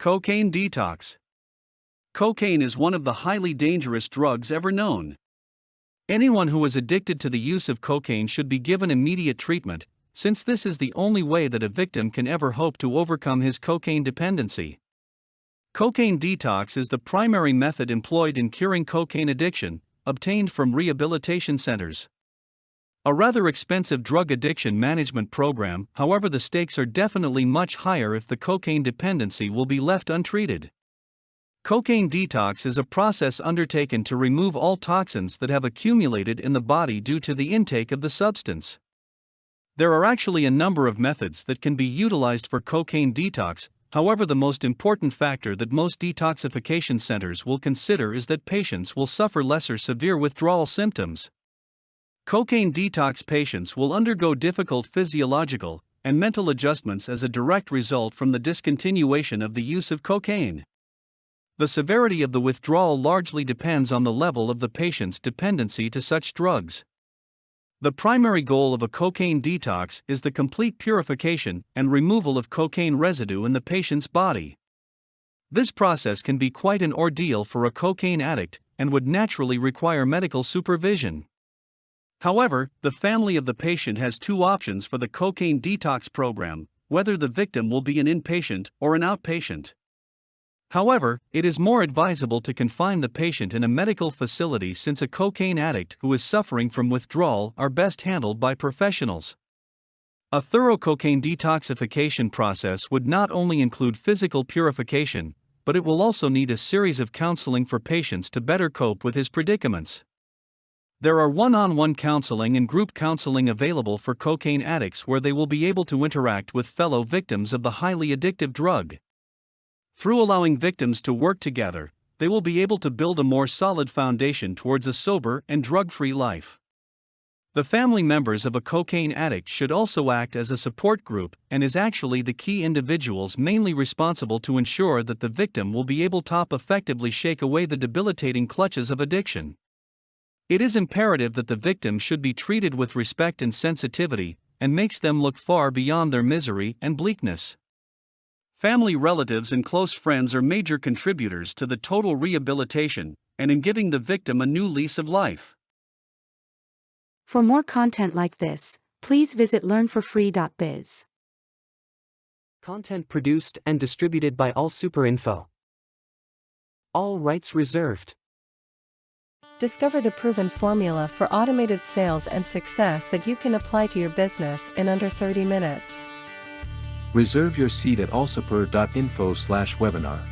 Cocaine Detox. Cocaine is one of the highly dangerous drugs ever known. Anyone who is addicted to the use of cocaine should be given immediate treatment, since this is the only way that a victim can ever hope to overcome his cocaine dependency. Cocaine detox is the primary method employed in curing cocaine addiction, obtained from rehabilitation centers. A rather expensive drug addiction management program, however, the stakes are definitely much higher if the cocaine dependency will be left untreated. Cocaine detox is a process undertaken to remove all toxins that have accumulated in the body due to the intake of the substance. There are actually a number of methods that can be utilized for cocaine detox. However, the most important factor that most detoxification centers will consider is that patients will suffer lesser severe withdrawal symptoms. Cocaine detox patients will undergo difficult physiological and mental adjustments as a direct result from the discontinuation of the use of cocaine. The severity of the withdrawal largely depends on the level of the patient's dependency to such drugs. The primary goal of a cocaine detox is the complete purification and removal of cocaine residue in the patient's body. This process can be quite an ordeal for a cocaine addict and would naturally require medical supervision. However, the family of the patient has two options for the cocaine detox program, whether the victim will be an inpatient or an outpatient. However, it is more advisable to confine the patient in a medical facility since a cocaine addict who is suffering from withdrawal are best handled by professionals. A thorough cocaine detoxification process would not only include physical purification, but it will also need a series of counseling for patients to better cope with his predicaments. There are one-on-one counseling and group counseling available for cocaine addicts where they will be able to interact with fellow victims of the highly addictive drug. Through allowing victims to work together, they will be able to build a more solid foundation towards a sober and drug-free life. The family members of a cocaine addict should also act as a support group and is actually the key individuals mainly responsible to ensure that the victim will be able to effectively shake away the debilitating clutches of addiction. It is imperative that the victim should be treated with respect and sensitivity, and makes them look far beyond their misery and bleakness. Family, relatives, and close friends are major contributors to the total rehabilitation and in giving the victim a new lease of life. For more content like this, please visit learnforfree.biz. Content produced and distributed by AllSuperInfo. All rights reserved. Discover the proven formula for automated sales and success that you can apply to your business in under 30 minutes. Reserve your seat at allsuper.info/webinar.